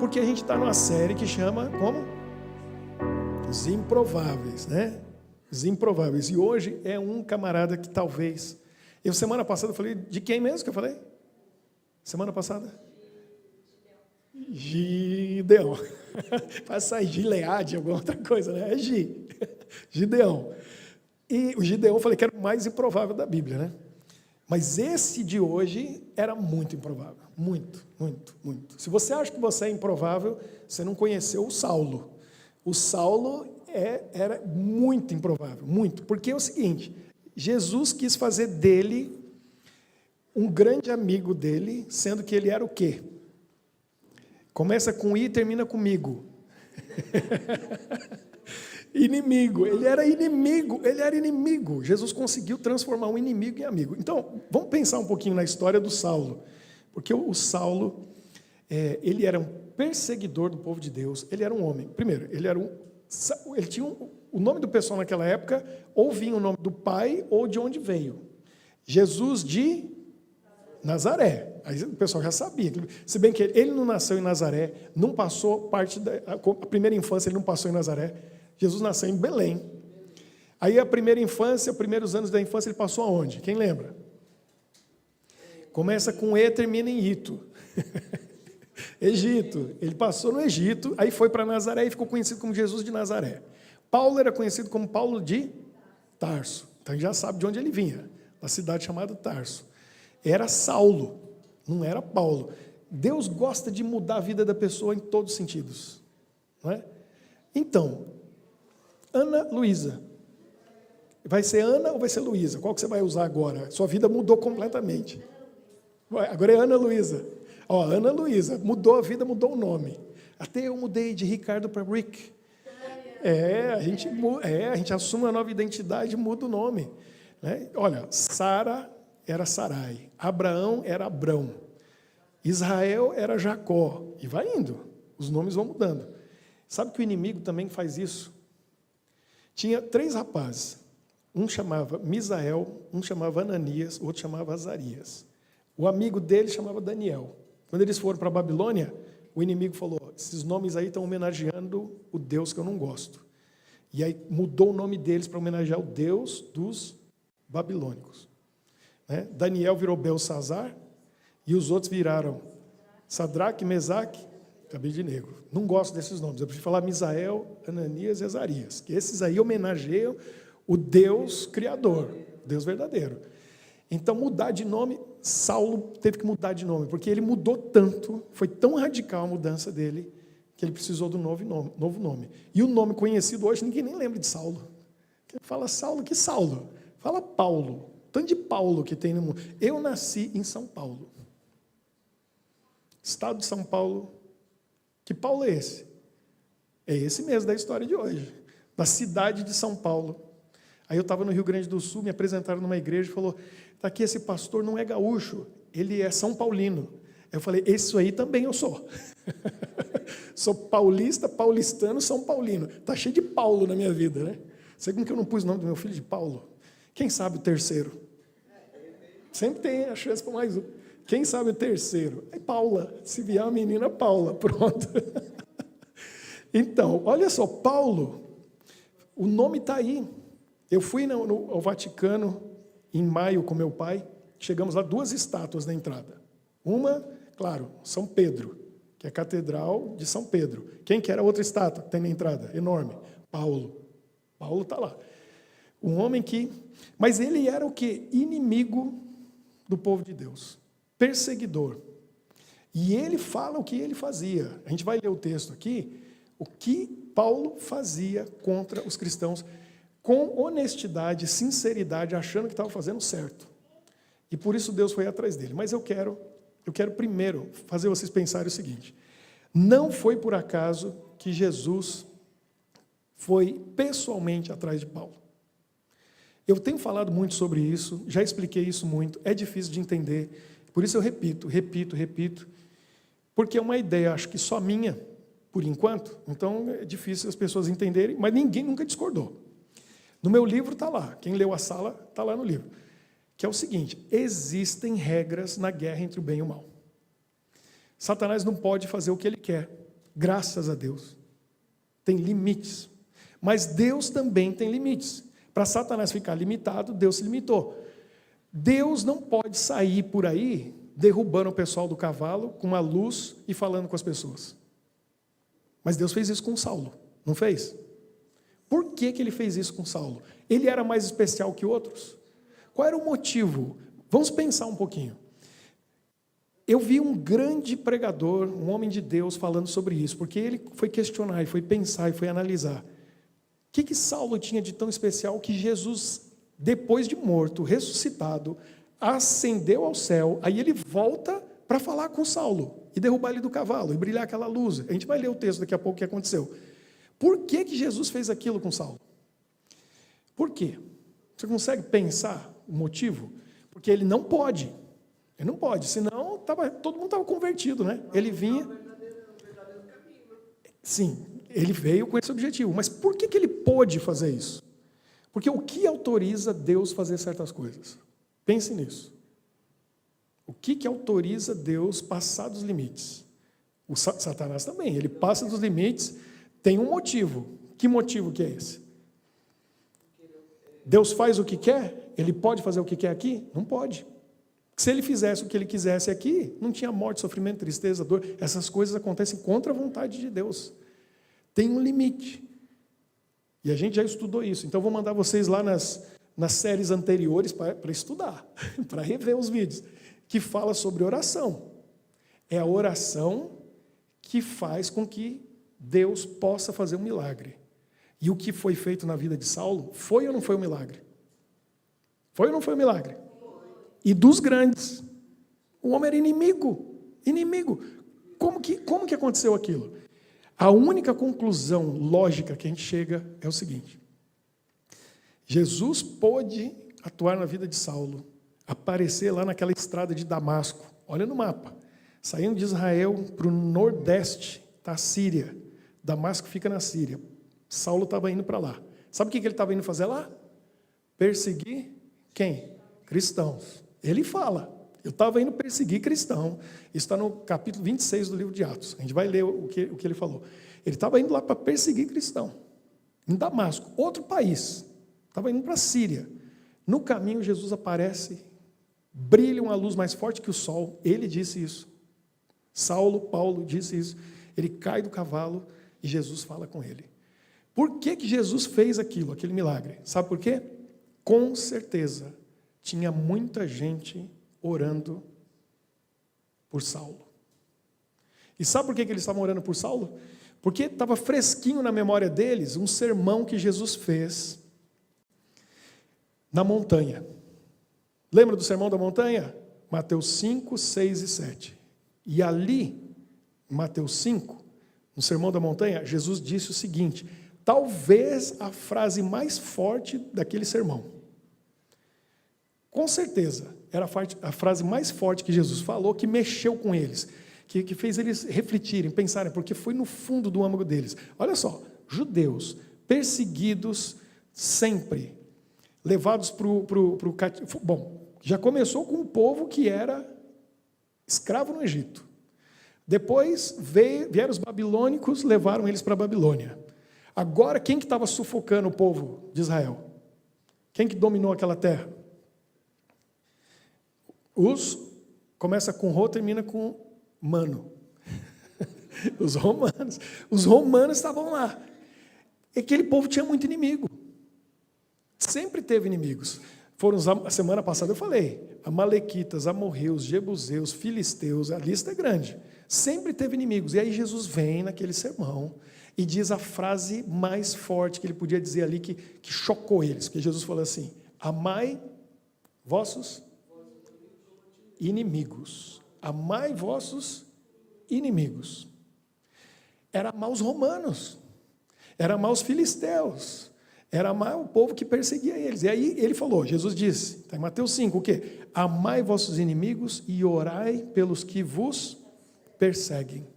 Porque a gente está numa série que chama, como? Os Improváveis, né? Os Improváveis. E hoje é um camarada que talvez... semana passada eu falei, de quem mesmo que eu falei? Semana passada? Gideão. Faz sair Gileade, alguma outra coisa, né? É Gideão. E o Gideão eu falei que era o mais improvável da Bíblia, né? Mas esse de hoje era muito improvável. Muito, muito, muito. Se você acha que você é improvável, você não conheceu o Saulo. O Saulo era muito improvável, muito. Porque é o seguinte, Jesus quis fazer dele um grande amigo dele, sendo que ele era o quê? Começa com I e termina comigo. Inimigo, ele era inimigo. Jesus conseguiu transformar um inimigo em amigo. Então, vamos pensar um pouquinho na história do Saulo. Porque o Saulo, ele era um perseguidor do povo de Deus, ele era um homem. Primeiro, ele tinha o nome do pessoal naquela época, ou vinha o nome do pai, ou de onde veio. Jesus de Nazaré. Aí o pessoal já sabia. Se bem que ele não nasceu em Nazaré, não passou a primeira infância, ele não passou em Nazaré. Jesus nasceu em Belém. Aí a primeira infância, os primeiros anos da infância, ele passou aonde? Quem lembra? Começa com E, termina em Ito. Egito. Ele passou no Egito, aí foi para Nazaré e ficou conhecido como Jesus de Nazaré. Paulo era conhecido como Paulo de Tarso. Então já sabe de onde ele vinha, da cidade chamada Tarso. Era Saulo, não era Paulo. Deus gosta de mudar a vida da pessoa em todos os sentidos. Não é? Então, Ana Luísa. Vai ser Ana ou vai ser Luísa? Qual que você vai usar agora? Sua vida mudou completamente. Agora é Ana Luísa. Ana Luísa, mudou a vida, mudou o nome. Até eu mudei de Ricardo para Rick. A gente assume uma nova identidade e muda o nome. Né? Olha, Sara era Sarai, Abraão era Abrão, Israel era Jacó, e vai indo, os nomes vão mudando. Sabe que o inimigo também faz isso? Tinha 3 rapazes, um chamava Misael, um chamava Ananias, o outro chamava Azarias. O amigo dele chamava Daniel. Quando eles foram para a Babilônia, o inimigo falou, esses nomes aí estão homenageando o Deus que eu não gosto. E aí mudou o nome deles para homenagear o Deus dos babilônicos. Né? Daniel virou Belsazar e os outros viraram Sadraque, Mesaque e Abednego. Não gosto desses nomes, eu prefiro falar Misael, Ananias e Azarias, que esses aí homenageiam o Deus criador, o Deus verdadeiro. Então, mudar de nome, Saulo teve que mudar de nome, porque ele mudou tanto, foi tão radical a mudança dele, que ele precisou do novo nome. E o nome conhecido hoje, ninguém nem lembra de Saulo. Fala Saulo, que Saulo? Fala Paulo. Tanto de Paulo que tem no mundo. Eu nasci em São Paulo. Estado de São Paulo. Que Paulo é esse? É esse mesmo da história de hoje. Da cidade de São Paulo. Aí eu estava no Rio Grande do Sul, me apresentaram numa igreja e falou, está aqui, esse pastor não é gaúcho, ele é São Paulino. Eu falei, isso aí também eu sou. Sou paulista, paulistano, São Paulino. Está cheio de Paulo na minha vida, né? Sei como que eu não pus o nome do meu filho de Paulo? Quem sabe o terceiro? Sempre tem a chance para mais um. Quem sabe o terceiro? É Paula. Se vier a menina, Paula. Pronto. Então, olha só, Paulo, o nome está aí. Eu fui ao Vaticano em maio com meu pai. Chegamos lá, 2 estátuas na entrada. Uma, claro, São Pedro, que é a Catedral de São Pedro. Quem que era a outra estátua que tem na entrada? Enorme. Paulo. Paulo está lá. Um homem que... Mas ele era o quê? Inimigo do povo de Deus. Perseguidor. E ele fala o que ele fazia. A gente vai ler o texto aqui. O que Paulo fazia contra os cristãos com honestidade, sinceridade, achando que estava fazendo certo. E por isso Deus foi atrás dele. Mas eu quero primeiro fazer vocês pensarem o seguinte. Não foi por acaso que Jesus foi pessoalmente atrás de Paulo. Eu tenho falado muito sobre isso, já expliquei isso muito, é difícil de entender, por isso eu repito, porque é uma ideia, acho que só minha, por enquanto, então é difícil as pessoas entenderem, mas ninguém nunca discordou. No meu livro está lá, quem leu a sala está lá no livro, que é o seguinte, existem regras na guerra entre o bem e o mal. Satanás não pode fazer o que ele quer, Graças a Deus. Tem limites. Mas Deus também tem limites. Para Satanás ficar limitado, Deus se limitou. Deus não pode sair por aí derrubando o pessoal do cavalo com uma luz e falando com as pessoas. Mas Deus fez isso com Saulo, não fez? Por que ele fez isso com Saulo? Ele era mais especial que outros? Qual era o motivo? Vamos pensar um pouquinho. Eu vi um grande pregador, um homem de Deus, falando sobre isso, porque ele foi questionar, e foi pensar, e foi analisar. O que Saulo tinha de tão especial que Jesus, depois de morto, ressuscitado, ascendeu ao céu, aí ele volta para falar com Saulo, e derrubar ele do cavalo, e brilhar aquela luz. A gente vai ler o texto daqui a pouco que aconteceu. Por que Jesus fez aquilo com Saulo? Por quê? Você consegue pensar o motivo? Porque ele não pode. Ele não pode, senão todo mundo estava convertido, né? Ele vinha... Sim, ele veio com esse objetivo. Mas por que ele pôde fazer isso? Porque o que autoriza Deus fazer certas coisas? Pense nisso. O que autoriza Deus passar dos limites? O Satanás também, ele passa dos limites, tem um motivo. Que motivo que é esse? Deus faz o que quer? Ele pode fazer o que quer aqui? Não pode. Se ele fizesse o que ele quisesse aqui, não tinha morte, sofrimento, tristeza, dor. Essas coisas acontecem contra a vontade de Deus. Tem um limite. E a gente já estudou isso. Então, vou mandar vocês lá nas séries anteriores para estudar, para rever os vídeos, que fala sobre oração. É a oração que faz com que Deus possa fazer um milagre. E o que foi feito na vida de Saulo, foi ou não foi um milagre? Foi ou não foi um milagre? E dos grandes. O homem era inimigo. Inimigo. Como que aconteceu aquilo? A única conclusão lógica que a gente chega é o seguinte. Jesus pôde atuar na vida de Saulo, aparecer lá naquela estrada de Damasco. Olha no mapa. Saindo de Israel para o nordeste, está a Síria. Damasco fica na Síria. Saulo estava indo para lá. Sabe o que ele estava indo fazer lá? Perseguir quem? Cristãos. Ele fala, eu estava indo perseguir cristão. Isso está no capítulo 26 do livro de Atos. A gente vai ler o que ele falou. Ele estava indo lá para perseguir cristão. Em Damasco, outro país. Estava indo para a Síria. No caminho, Jesus aparece, brilha uma luz mais forte que o sol. Ele disse isso. Paulo disse isso. Ele cai do cavalo e Jesus fala com ele. Por que Jesus fez aquilo, aquele milagre? Sabe por quê? Com certeza, tinha muita gente orando por Saulo. E sabe por que eles estavam orando por Saulo? Porque estava fresquinho na memória deles um sermão que Jesus fez na montanha. Lembra do sermão da montanha? Mateus 5, 6 e 7. E ali, em Mateus 5, no sermão da montanha, Jesus disse o seguinte, talvez a frase mais forte daquele sermão. Com certeza, era a frase mais forte que Jesus falou, que mexeu com eles, que fez eles refletirem, pensarem, porque foi no fundo do âmago deles. Olha só, judeus, perseguidos sempre, levados para o cativeiro. Bom, já começou com um povo que era escravo no Egito. Depois vieram os babilônicos, levaram eles para a Babilônia. Agora, quem que estava sufocando o povo de Israel? Quem que dominou aquela terra? Começa com Rô, termina com Mano. Os romanos. Os romanos estavam lá. E aquele povo tinha muito inimigo. Sempre teve inimigos. A semana passada eu falei, amalequitas, amorreus, jebuseus, filisteus, a lista é grande. Sempre teve inimigos. E aí Jesus vem naquele sermão e diz a frase mais forte que ele podia dizer ali, que chocou eles. Porque Jesus falou assim, amai vossos inimigos. Amai vossos inimigos. Era amar os romanos. Era amar os filisteus. Era amar o povo que perseguia eles. E aí ele falou, Jesus disse, está em Mateus 5, o quê? Amai vossos inimigos e orai pelos que vos perseguem.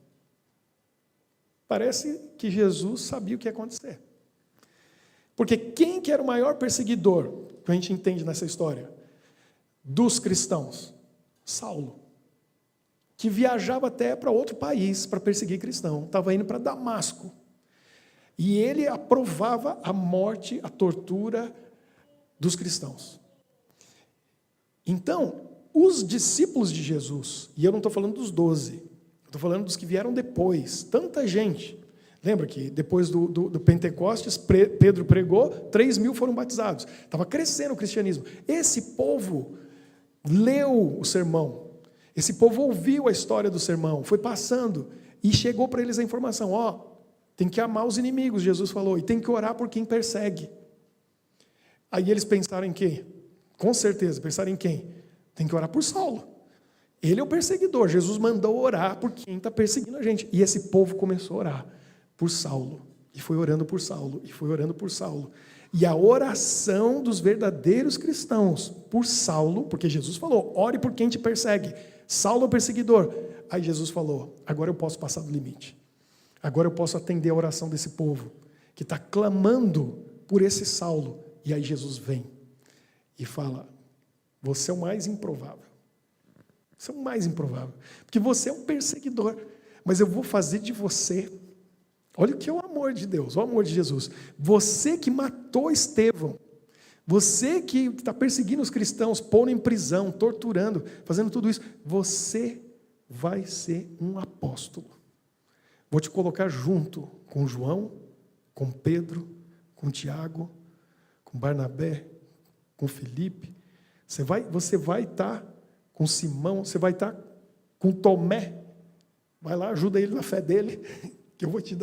Parece que Jesus sabia o que ia acontecer. Porque quem que era o maior perseguidor, que a gente entende nessa história, dos cristãos? Saulo. que viajava até para outro país para perseguir cristão. Estava indo para Damasco. E ele aprovava a morte, a tortura dos cristãos. Então, os discípulos de Jesus, e eu não estou falando dos 12, estou falando dos que vieram depois, tanta gente. Lembra que depois do Pentecostes, Pedro pregou, 3.000 foram batizados. Estava crescendo o cristianismo. Esse povo leu o sermão. Esse povo ouviu a história do sermão, foi passando, e chegou para eles a informação, tem que amar os inimigos, Jesus falou, e tem que orar por quem persegue. Aí eles pensaram em quem? Com certeza, pensaram em quem? Tem que orar por Saulo. Ele é o perseguidor, Jesus mandou orar por quem está perseguindo a gente. E esse povo começou a orar por Saulo, e foi orando por Saulo, e foi orando por Saulo. E a oração dos verdadeiros cristãos por Saulo, porque Jesus falou, ore por quem te persegue. Saulo é o perseguidor. Aí Jesus falou, agora eu posso passar do limite. Agora eu posso atender a oração desse povo, que está clamando por esse Saulo. E aí Jesus vem e fala, você é o mais improvável. Você é o mais improvável. Porque você é um perseguidor. Mas eu vou fazer de você. Olha o que é o amor de Deus, o amor de Jesus. Você que matou Estevão. Você que está perseguindo os cristãos, pondo em prisão, torturando, fazendo tudo isso. Você vai ser um apóstolo. Vou te colocar junto com João, com Pedro, com Tiago, com Barnabé, com Felipe. Você vai estar com Simão, você vai estar com Tomé. Vai lá, ajuda ele na fé dele, que eu vou te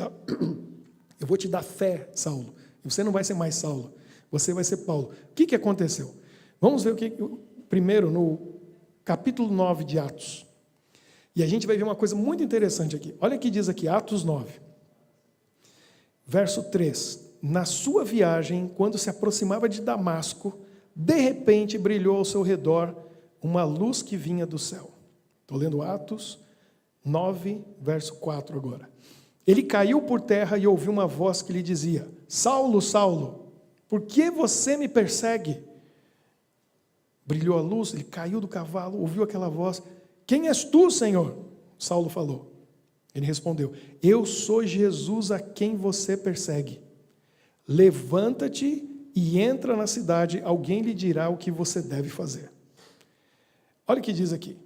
dar fé, Saulo. Você não vai ser mais Saulo, você vai ser Paulo. O que aconteceu? Vamos ver primeiro no capítulo 9 de Atos. E a gente vai ver uma coisa muito interessante aqui. Olha o que diz aqui, Atos 9. Verso 3. Na sua viagem, quando se aproximava de Damasco, de repente brilhou ao seu redor uma luz que vinha do céu. Estou lendo Atos 9, verso 4 agora. Ele caiu por terra e ouviu uma voz que lhe dizia, Saulo, Saulo, por que você me persegue? Brilhou a luz, ele caiu do cavalo, ouviu aquela voz, quem és tu, Senhor? Saulo falou. Ele respondeu, eu sou Jesus a quem você persegue. Levanta-te e entra na cidade, alguém lhe dirá o que você deve fazer. Olha o que diz aqui.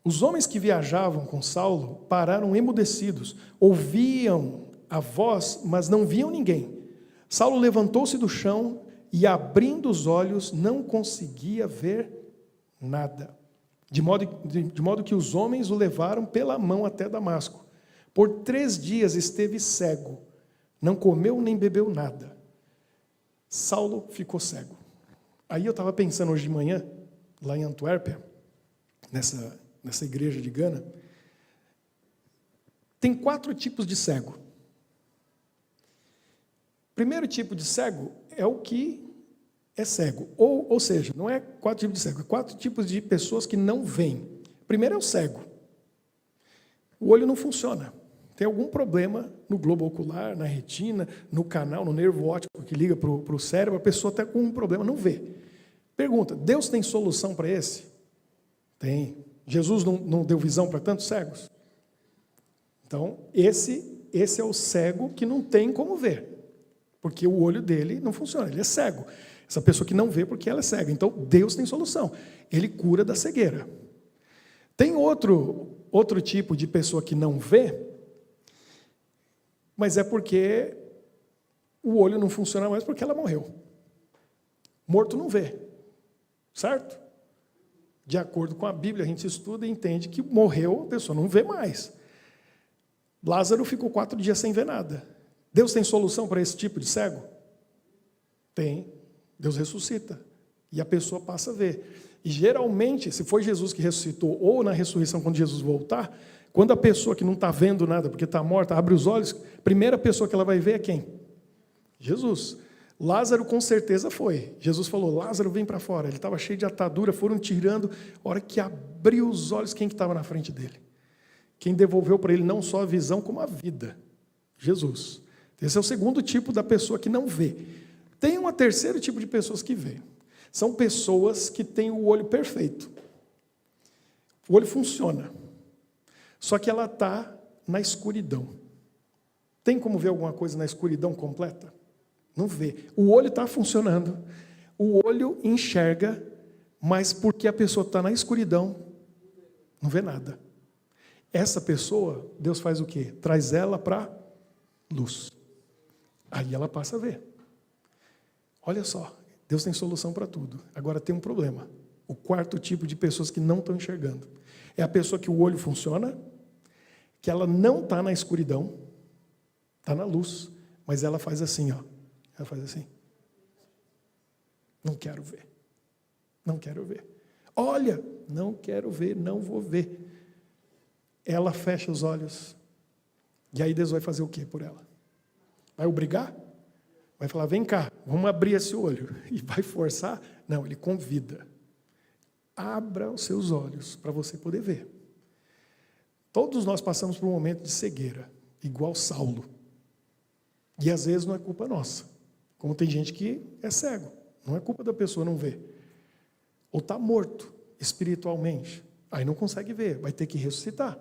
Os homens que viajavam com Saulo pararam emudecidos, ouviam a voz, mas não viam ninguém. Saulo levantou-se do chão e, abrindo os olhos, não conseguia ver nada. De modo que os homens o levaram pela mão até Damasco. Por 3 dias esteve cego, não comeu nem bebeu nada. Saulo ficou cego. Aí eu estava pensando hoje de manhã, lá em Antuérpia, nessa igreja de Gana, tem 4 tipos de cego. Primeiro tipo de cego é o que é cego. Ou seja, não é 4 tipos de cego, é 4 tipos de pessoas que não veem. Primeiro é o cego. O olho não funciona. Tem algum problema no globo ocular, na retina, no canal, no nervo óptico que liga para o cérebro, a pessoa está com um problema, não vê. Pergunta, Deus tem solução para esse? Tem. Jesus não deu visão para tantos cegos? Então, esse é o cego que não tem como ver, porque o olho dele não funciona, ele é cego. Essa pessoa que não vê porque ela é cega. Então, Deus tem solução. Ele cura da cegueira. Tem outro tipo de pessoa que não vê, mas é porque o olho não funciona mais porque ela morreu. Morto não vê, certo? De acordo com a Bíblia, a gente estuda e entende que morreu, a pessoa não vê mais. Lázaro ficou 4 dias sem ver nada. Deus tem solução para esse tipo de cego? Tem. Deus ressuscita. E a pessoa passa a ver. E geralmente, se foi Jesus que ressuscitou, ou na ressurreição, quando Jesus voltar, quando a pessoa que não está vendo nada, porque está morta, abre os olhos, a primeira pessoa que ela vai ver é quem? Jesus. Lázaro com certeza foi. Jesus falou, Lázaro vem para fora. Ele estava cheio de atadura, foram tirando. A hora que abriu os olhos, quem que estava na frente dele? Quem devolveu para ele não só a visão, como a vida? Jesus. Esse é o segundo tipo da pessoa que não vê. Tem um terceiro tipo de pessoas que vê. São pessoas que têm o olho perfeito. O olho funciona. Só que ela está na escuridão. Tem como ver alguma coisa na escuridão completa? Não vê. O olho está funcionando. O olho enxerga, mas porque a pessoa está na escuridão, não vê nada. Essa pessoa, Deus faz o quê? Traz ela para luz. Aí ela passa a ver. Olha só, Deus tem solução para tudo. Agora tem um problema. O quarto tipo de pessoas que não estão enxergando. É a pessoa que o olho funciona, que ela não está na escuridão, está na luz, mas ela faz assim, ó. Ela faz assim. Não quero ver. Não quero ver. Olha, não quero ver, não vou ver. Ela fecha os olhos. E aí Deus vai fazer o quê por ela? Vai obrigar? Vai falar, vem cá, vamos abrir esse olho. E vai forçar? Não, ele convida. Abra os seus olhos para você poder ver. Todos nós passamos por um momento de cegueira, igual Saulo. E às vezes não é culpa nossa. Como tem gente que é cego. Não é culpa da pessoa não ver. Ou está morto espiritualmente. Aí não consegue ver, vai ter que ressuscitar,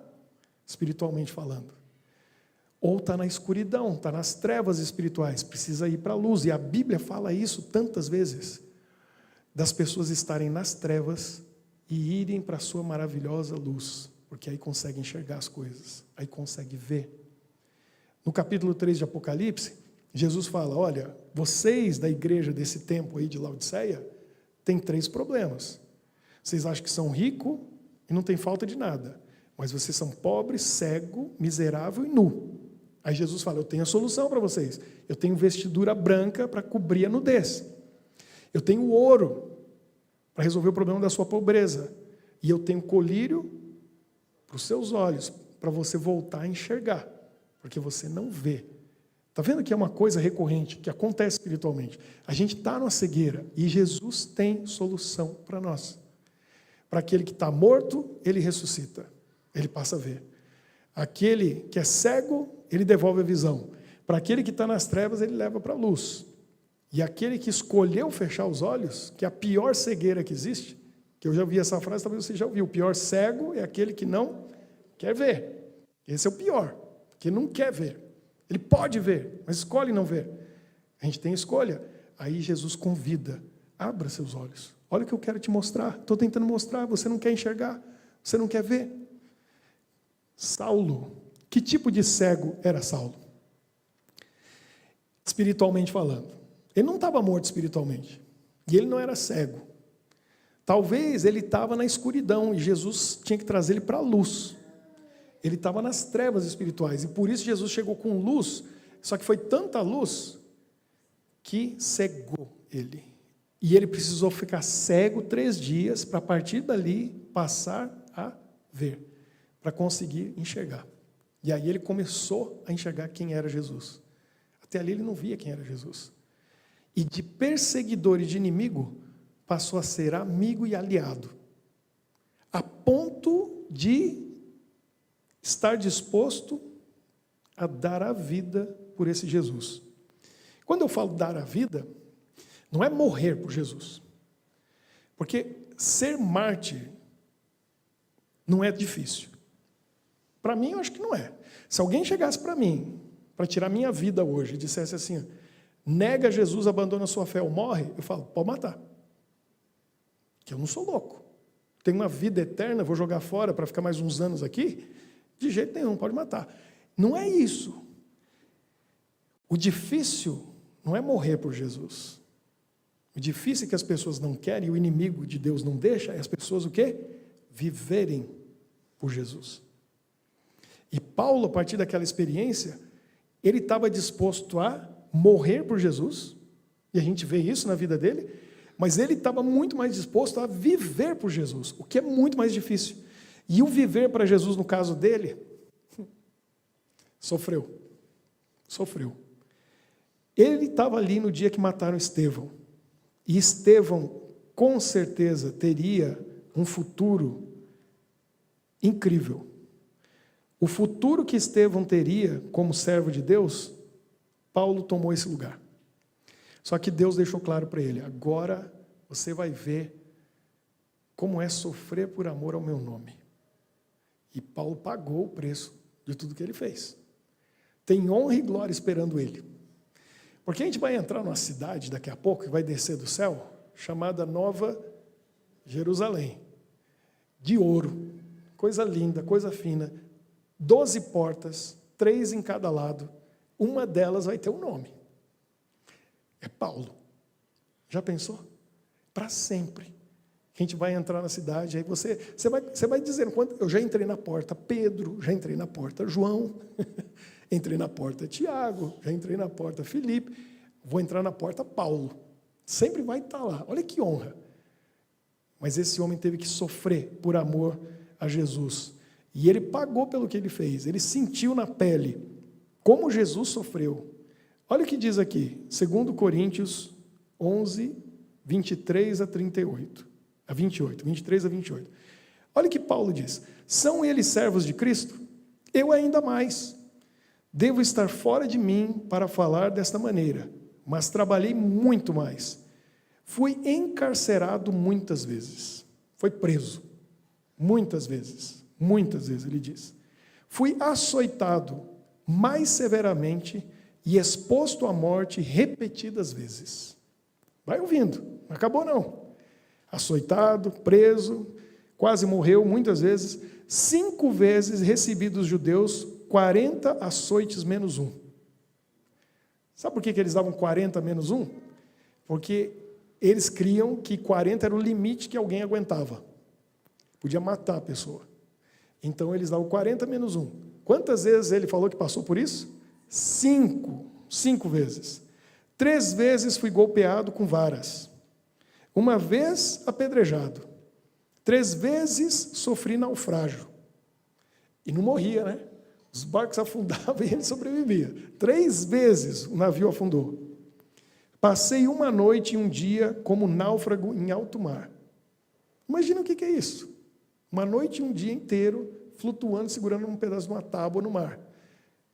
espiritualmente falando. Ou está na escuridão, está nas trevas espirituais, precisa ir para a luz. E a Bíblia fala isso tantas vezes. Das pessoas estarem nas trevas e irem para a sua maravilhosa luz. Porque aí consegue enxergar as coisas, aí consegue ver. No capítulo 3 de Apocalipse, Jesus fala, olha, vocês da igreja desse tempo aí de Laodiceia, têm 3 problemas. Vocês acham que são ricos e não tem falta de nada. Mas vocês são pobres, cego, miserável e nu. Aí Jesus fala, eu tenho a solução para vocês. Eu tenho vestidura branca para cobrir a nudez. Eu tenho ouro para resolver o problema da sua pobreza. E eu tenho colírio para os seus olhos, para você voltar a enxergar. Porque você não vê. Está vendo que é uma coisa recorrente, que acontece espiritualmente. A gente está numa cegueira e Jesus tem solução para nós. Para aquele que está morto, ele ressuscita. Ele passa a ver. Aquele que é cego, ele devolve a visão. Para aquele que está nas trevas, ele leva para a luz. E aquele que escolheu fechar os olhos, que é a pior cegueira que existe, que eu já ouvi essa frase, talvez você já ouviu, o pior cego é aquele que não quer ver. Esse é o pior, que não quer ver. Ele pode ver, mas escolhe não ver. A gente tem escolha. Aí Jesus convida, abra seus olhos. Olha o que eu quero te mostrar. Estou tentando mostrar, você não quer enxergar, você não quer ver. Saulo, que tipo de cego era Saulo? Espiritualmente falando. Ele não estava morto espiritualmente. E ele não era cego. Talvez ele estava na escuridão e Jesus tinha que trazer ele para a luz. Ele estava nas trevas espirituais. E por isso Jesus chegou com luz. Só que foi tanta luz que cegou ele. E ele precisou ficar cego 3 dias para a partir dali passar a ver. Para conseguir enxergar. E aí ele começou a enxergar quem era Jesus. Até ali ele não via quem era Jesus. E de perseguidor e de inimigo, passou a ser amigo e aliado. A ponto de estar disposto a dar a vida por esse Jesus. Quando eu falo dar a vida, não é morrer por Jesus. Porque ser mártir não é difícil. Para mim, eu acho que não é. Se alguém chegasse para mim, para tirar minha vida hoje, e dissesse assim, nega Jesus, abandona sua fé ou morre, eu falo, pode matar. Que eu não sou louco. Tenho uma vida eterna, vou jogar fora para ficar mais uns anos aqui? De jeito nenhum, pode matar. Não é isso. O difícil não é morrer por Jesus. O difícil é que as pessoas não querem, e o inimigo de Deus não deixa, é as pessoas o quê? Viverem por Jesus. E Paulo, a partir daquela experiência, ele estava disposto a morrer por Jesus, e a gente vê isso na vida dele, mas ele estava muito mais disposto a viver por Jesus, o que é muito mais difícil. E o viver para Jesus, no caso dele, sofreu. Ele estava ali no dia que mataram Estevão. E Estevão, com certeza, teria um futuro incrível. O futuro que Estevão teria como servo de Deus, Paulo tomou esse lugar. Só que Deus deixou claro para ele, agora você vai ver como é sofrer por amor ao meu nome. E Paulo pagou o preço de tudo que ele fez. Tem honra e glória esperando ele. Porque a gente vai entrar numa cidade daqui a pouco, que vai descer do céu, chamada Nova Jerusalém. De ouro, coisa linda, coisa fina. 12 portas, 3 em cada lado. Uma delas vai ter um nome. É Paulo. Já pensou? Para sempre. A gente vai entrar na cidade, aí você vai dizendo, eu já entrei na porta Pedro, já entrei na porta João, entrei na porta Tiago, já entrei na porta Filipe, vou entrar na porta Paulo. Sempre vai estar lá. Olha que honra. Mas esse homem teve que sofrer por amor a Jesus. E ele pagou pelo que ele fez. Ele sentiu na pele como Jesus sofreu. Olha o que diz aqui, 2 Coríntios 11, 23 a 38. A 28, 23 a 28. Olha o que Paulo diz. São eles servos de Cristo? Eu ainda mais. Devo estar fora de mim para falar desta maneira, mas trabalhei muito mais. Fui encarcerado muitas vezes. Foi preso. Muitas vezes, ele diz. Fui açoitado mais severamente e exposto à morte repetidas vezes. Vai ouvindo, não acabou não. Açoitado, preso, quase morreu muitas vezes. 5 vezes recebi dos judeus 40 açoites menos 1. Sabe por que eles davam 40 menos 1? Porque eles criam que 40 era o limite que alguém aguentava. Podia matar a pessoa. Então eles davam 40 menos 1. Quantas vezes ele falou que passou por isso? 5. 5 vezes. 3 vezes fui golpeado com varas. 1 vez apedrejado. 3 vezes sofri naufrágio. E não morria, né? Os barcos afundavam e ele sobrevivia. 3 vezes o navio afundou. Passei 1 noite e 1 dia como náufrago em alto mar. Imagina o que é isso. 1 noite e 1 dia inteiro flutuando, segurando um pedaço de uma tábua no mar.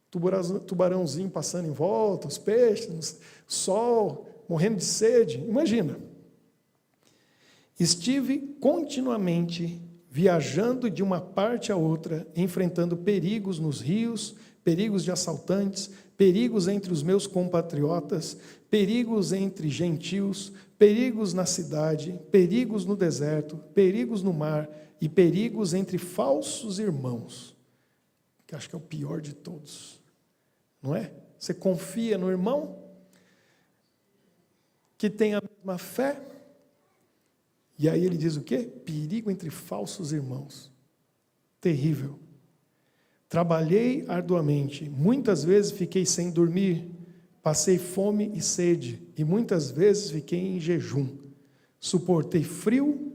Tubarãozinho passando em volta, os peixes, sol, morrendo de sede. Imagina. Estive continuamente viajando de uma parte a outra, enfrentando perigos nos rios, perigos de assaltantes, perigos entre os meus compatriotas, perigos entre gentios, perigos na cidade, perigos no deserto, perigos no mar e perigos entre falsos irmãos, que acho que é o pior de todos, não é? Você confia no irmão que tem a mesma fé. E aí ele diz o quê? Perigo entre falsos irmãos. Terrível. Trabalhei arduamente, muitas vezes fiquei sem dormir, passei fome e sede, e muitas vezes fiquei em jejum. Suportei frio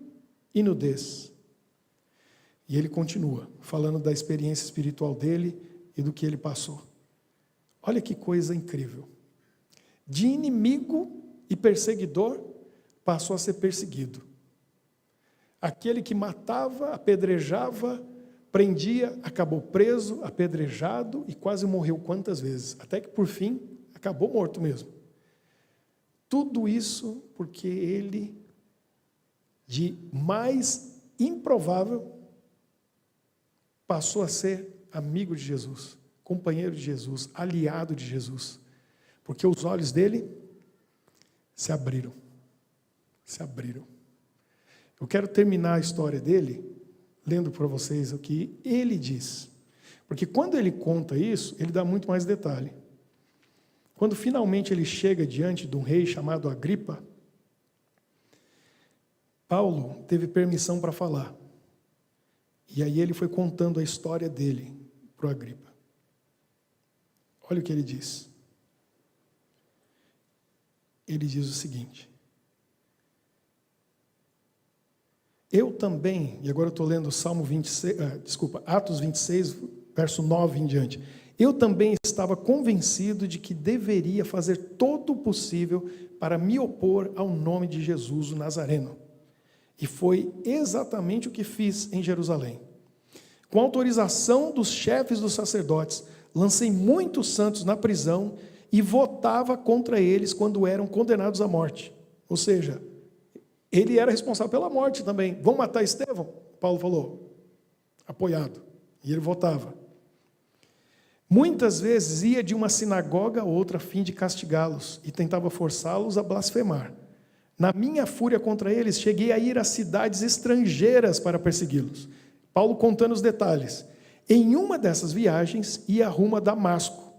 e nudez. E ele continua, falando da experiência espiritual dele e do que ele passou. Olha que coisa incrível. De inimigo e perseguidor, passou a ser perseguido. Aquele que matava, apedrejava, prendia, acabou preso, apedrejado e quase morreu quantas vezes? Até que, por fim, acabou morto mesmo. Tudo isso porque ele, de mais improvável, passou a ser amigo de Jesus, companheiro de Jesus, aliado de Jesus. Porque os olhos dele se abriram. Se abriram. Eu quero terminar a história dele, lendo para vocês o que ele diz. Porque quando ele conta isso, ele dá muito mais detalhe. Quando finalmente ele chega diante de um rei chamado Agripa, Paulo teve permissão para falar. E aí ele foi contando a história dele para o Agripa. Olha o que ele diz. Ele diz o seguinte: eu também, e agora eu estou lendo Salmo 26, Atos 26, verso 9 em diante. Eu também estava convencido de que deveria fazer todo o possível para me opor ao nome de Jesus, o Nazareno. E foi exatamente o que fiz em Jerusalém. Com autorização dos chefes dos sacerdotes, lancei muitos santos na prisão e votava contra eles quando eram condenados à morte. Ou seja, ele era responsável pela morte também. Vão matar Estevão? Paulo falou, apoiado. E ele voltava. Muitas vezes ia de uma sinagoga a outra a fim de castigá-los e tentava forçá-los a blasfemar. Na minha fúria contra eles, cheguei a ir a cidades estrangeiras para persegui-los. Paulo contando os detalhes. Em uma dessas viagens, ia rumo a Damasco,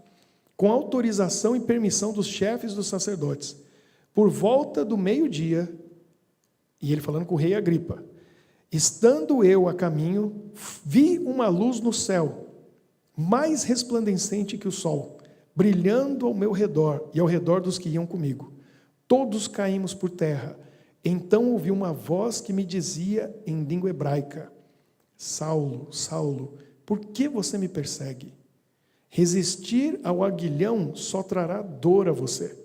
com autorização e permissão dos chefes dos sacerdotes. Por volta do meio-dia, e ele falando com o rei Agripa, estando eu a caminho, vi uma luz no céu, mais resplandecente que o sol, brilhando ao meu redor e ao redor dos que iam comigo. Todos caímos por terra. Então ouvi uma voz que me dizia em língua hebraica: Saulo, Saulo, por que você me persegue? Resistir ao aguilhão só trará dor a você.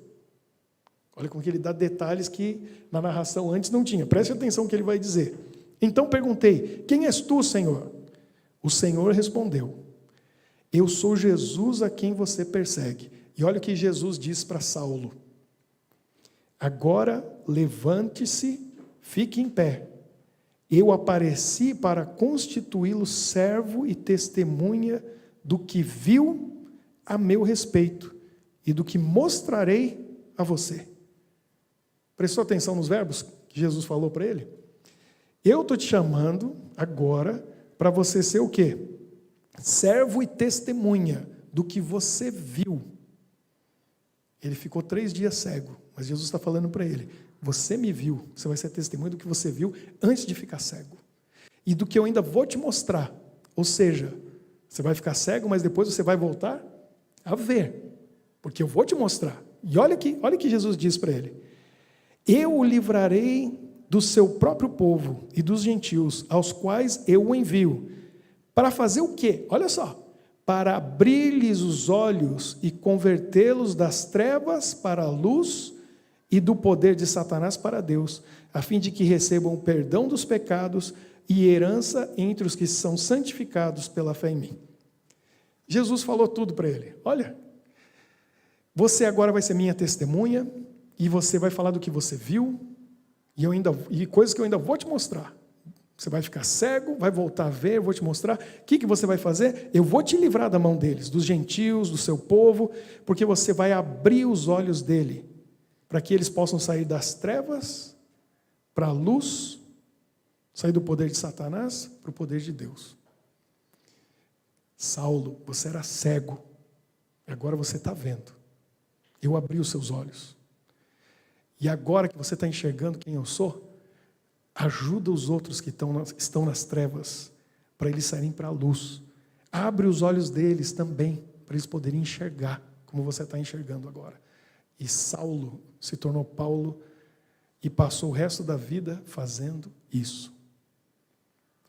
Olha como que ele dá detalhes que na narração antes não tinha. Preste atenção no que ele vai dizer. Então perguntei: quem és tu, Senhor? O Senhor respondeu: eu sou Jesus a quem você persegue. E olha o que Jesus diz para Saulo: agora levante-se, fique em pé. Eu apareci para constituí-lo servo e testemunha do que viu a meu respeito e do que mostrarei a você. Prestou atenção nos verbos que Jesus falou para ele? Eu estou te chamando agora para você ser o quê? Servo e testemunha do que você viu. Ele ficou 3 dias cego, mas Jesus está falando para ele: você me viu, você vai ser testemunha do que você viu antes de ficar cego. E do que eu ainda vou te mostrar. Ou seja, você vai ficar cego, mas depois você vai voltar a ver. Porque eu vou te mostrar. E olha que Jesus diz para ele: eu o livrarei do seu próprio povo e dos gentios, aos quais eu o envio. Para fazer o quê? Olha só. Para abrir-lhes os olhos e convertê-los das trevas para a luz e do poder de Satanás para Deus, a fim de que recebam o perdão dos pecados e herança entre os que são santificados pela fé em mim. Jesus falou tudo para ele. Olha, você agora vai ser minha testemunha e você vai falar do que você viu e coisas que eu ainda vou te mostrar. Você vai ficar cego, vai voltar a ver, eu vou te mostrar. O que você vai fazer? Eu vou te livrar da mão deles, dos gentios, do seu povo, porque você vai abrir os olhos dele, para que eles possam sair das trevas para a luz, sair do poder de Satanás para o poder de Deus. Saulo, você era cego, agora você está vendo. Eu abri os seus olhos. E agora que você está enxergando quem eu sou, ajuda os outros que estão nas trevas, para eles saírem para a luz. Abre os olhos deles também, para eles poderem enxergar, como você está enxergando agora. E Saulo se tornou Paulo e passou o resto da vida fazendo isso.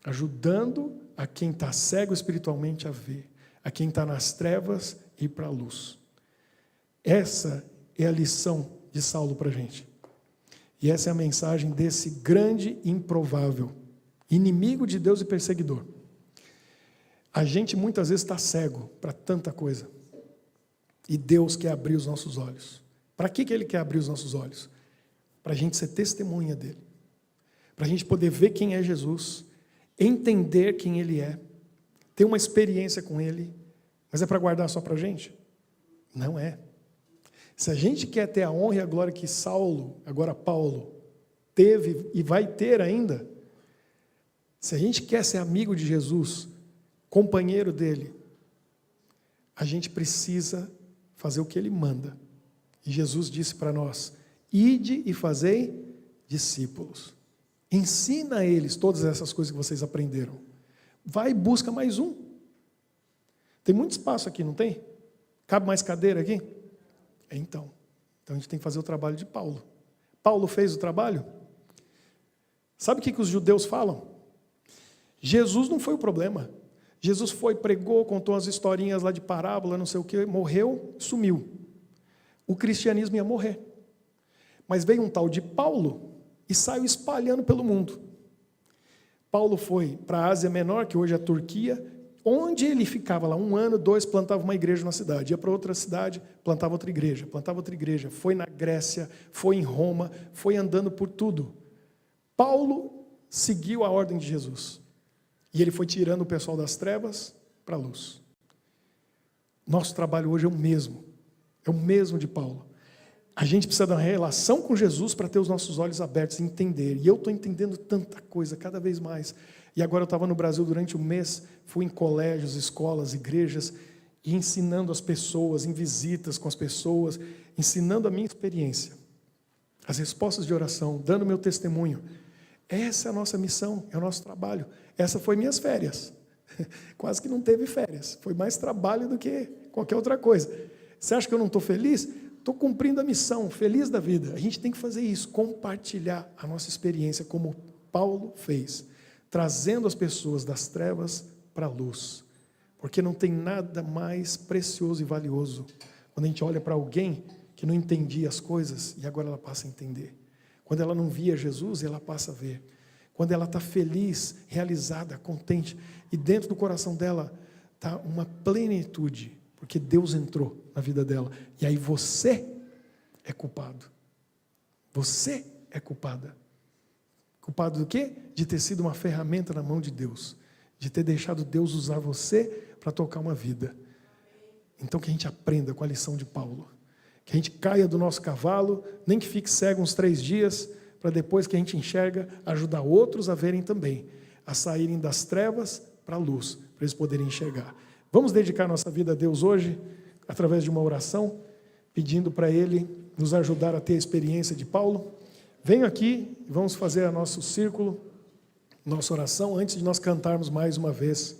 Ajudando a quem está cego espiritualmente a ver, a quem está nas trevas ir para a luz. Essa é a lição de Saulo para a gente. E essa é a mensagem desse grande improvável, inimigo de Deus e perseguidor. A gente muitas vezes está cego para tanta coisa. E Deus quer abrir os nossos olhos. Para que Ele quer abrir os nossos olhos? Para a gente ser testemunha dEle. Para a gente poder ver quem é Jesus, entender quem Ele é, ter uma experiência com Ele. Mas é para guardar só para a gente? Não é. Se a gente quer ter a honra e a glória que Saulo, agora Paulo, teve e vai ter ainda, se a gente quer ser amigo de Jesus, companheiro dele, a gente precisa fazer o que ele manda. E Jesus disse para nós: ide e fazei discípulos. Ensina a eles todas essas coisas que vocês aprenderam. Vai e busca mais um. Tem muito espaço aqui, não tem? Cabe mais cadeira aqui? Então a gente tem que fazer o trabalho de Paulo. Paulo fez o trabalho? Sabe o que os judeus falam? Jesus não foi o problema. Jesus foi, pregou, contou as historinhas lá de parábola, não sei o que, morreu, sumiu. O cristianismo ia morrer. Mas veio um tal de Paulo e saiu espalhando pelo mundo. Paulo foi para a Ásia Menor, que hoje é a Turquia, onde ele ficava lá 1 ano, 2, plantava uma igreja na cidade, ia para outra cidade, plantava outra igreja, foi na Grécia, foi em Roma, foi andando por tudo. Paulo seguiu a ordem de Jesus, e ele foi tirando o pessoal das trevas para a luz. Nosso trabalho hoje é o mesmo de Paulo. A gente precisa dar uma relação com Jesus para ter os nossos olhos abertos e entender. E eu estou entendendo tanta coisa, cada vez mais. E agora eu estava no Brasil durante um mês, fui em colégios, escolas, igrejas, e ensinando as pessoas, em visitas com as pessoas, ensinando a minha experiência, as respostas de oração, dando meu testemunho. Essa é a nossa missão, é o nosso trabalho. Essa foi minhas férias. Quase que não teve férias. Foi mais trabalho do que qualquer outra coisa. Você acha que eu não estou feliz? Estou cumprindo a missão, feliz da vida. A gente tem que fazer isso, compartilhar a nossa experiência, como Paulo fez, trazendo as pessoas das trevas para a luz. Porque não tem nada mais precioso e valioso quando a gente olha para alguém que não entendia as coisas e agora ela passa a entender. Quando ela não via Jesus, ela passa a ver. Quando ela está feliz, realizada, contente, e dentro do coração dela está uma plenitude, porque Deus entrou na vida dela. E aí você é culpado. Você é culpada. Culpado do quê? De ter sido uma ferramenta na mão de Deus. De ter deixado Deus usar você para tocar uma vida. Então que a gente aprenda com a lição de Paulo. Que a gente caia do nosso cavalo, nem que fique cego uns 3 dias, para depois que a gente enxerga, ajudar outros a verem também. A saírem das trevas para a luz, para eles poderem enxergar. Vamos dedicar nossa vida a Deus hoje, através de uma oração, pedindo para Ele nos ajudar a ter a experiência de Paulo. Venho aqui e vamos fazer o nosso círculo, nossa oração, antes de nós cantarmos mais uma vez,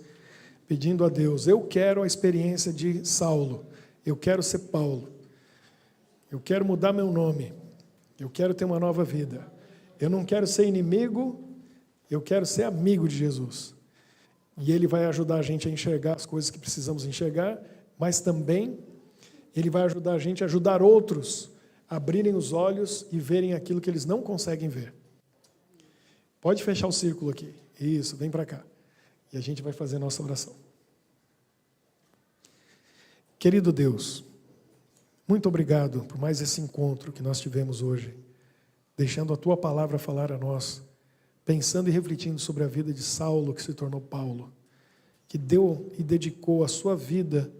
pedindo a Deus, eu quero a experiência de Saulo, eu quero ser Paulo, eu quero mudar meu nome, eu quero ter uma nova vida, eu não quero ser inimigo, eu quero ser amigo de Jesus. E Ele vai ajudar a gente a enxergar as coisas que precisamos enxergar, mas também Ele vai ajudar a gente a ajudar outros a abrirem os olhos e verem aquilo que eles não conseguem ver. Pode fechar o círculo aqui. Isso, vem para cá. E a gente vai fazer a nossa oração. Querido Deus, muito obrigado por mais esse encontro que nós tivemos hoje, deixando a Tua palavra falar a nós, pensando e refletindo sobre a vida de Saulo, que se tornou Paulo, que deu e dedicou a sua vida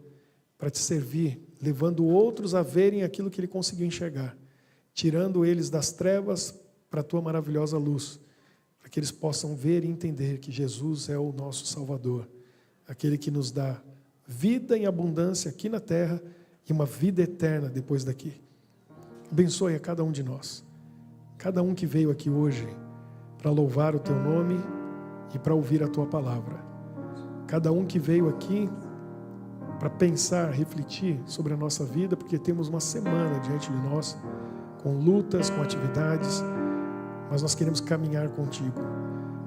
para Te servir, levando outros a verem aquilo que ele conseguiu enxergar, tirando eles das trevas para a Tua maravilhosa luz, para que eles possam ver e entender que Jesus é o nosso Salvador, aquele que nos dá vida em abundância aqui na terra e uma vida eterna depois daqui. Abençoe a cada um de nós, cada um que veio aqui hoje para louvar o Teu nome e para ouvir a Tua palavra. Cada um que veio aqui para pensar, refletir sobre a nossa vida, porque temos uma semana diante de nós, com lutas, com atividades, mas nós queremos caminhar contigo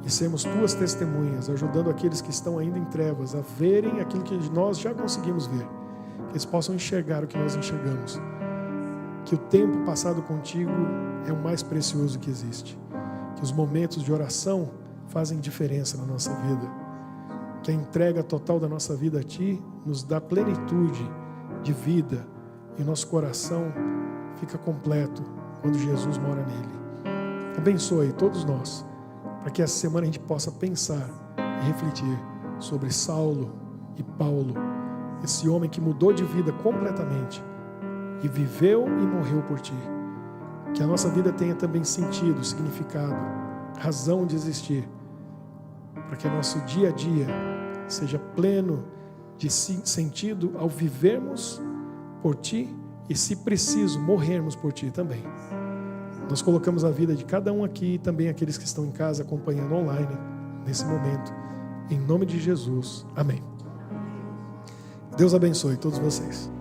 e sermos Tuas testemunhas, ajudando aqueles que estão ainda em trevas a verem aquilo que nós já conseguimos ver, que eles possam enxergar o que nós enxergamos, que o tempo passado contigo é o mais precioso que existe, que os momentos de oração fazem diferença na nossa vida, que a entrega total da nossa vida a Ti nos dá plenitude de vida e nosso coração fica completo quando Jesus mora nele. Abençoe todos nós, para que essa semana a gente possa pensar e refletir sobre Saulo e Paulo, esse homem que mudou de vida completamente e viveu e morreu por Ti. Que a nossa vida tenha também sentido, significado, razão de existir, para que o nosso dia a dia seja pleno de sentido ao vivermos por Ti e, se preciso, morrermos por Ti também. Nós colocamos a vida de cada um aqui e também aqueles que estão em casa acompanhando online nesse momento. Em nome de Jesus. Amém. Deus abençoe todos vocês.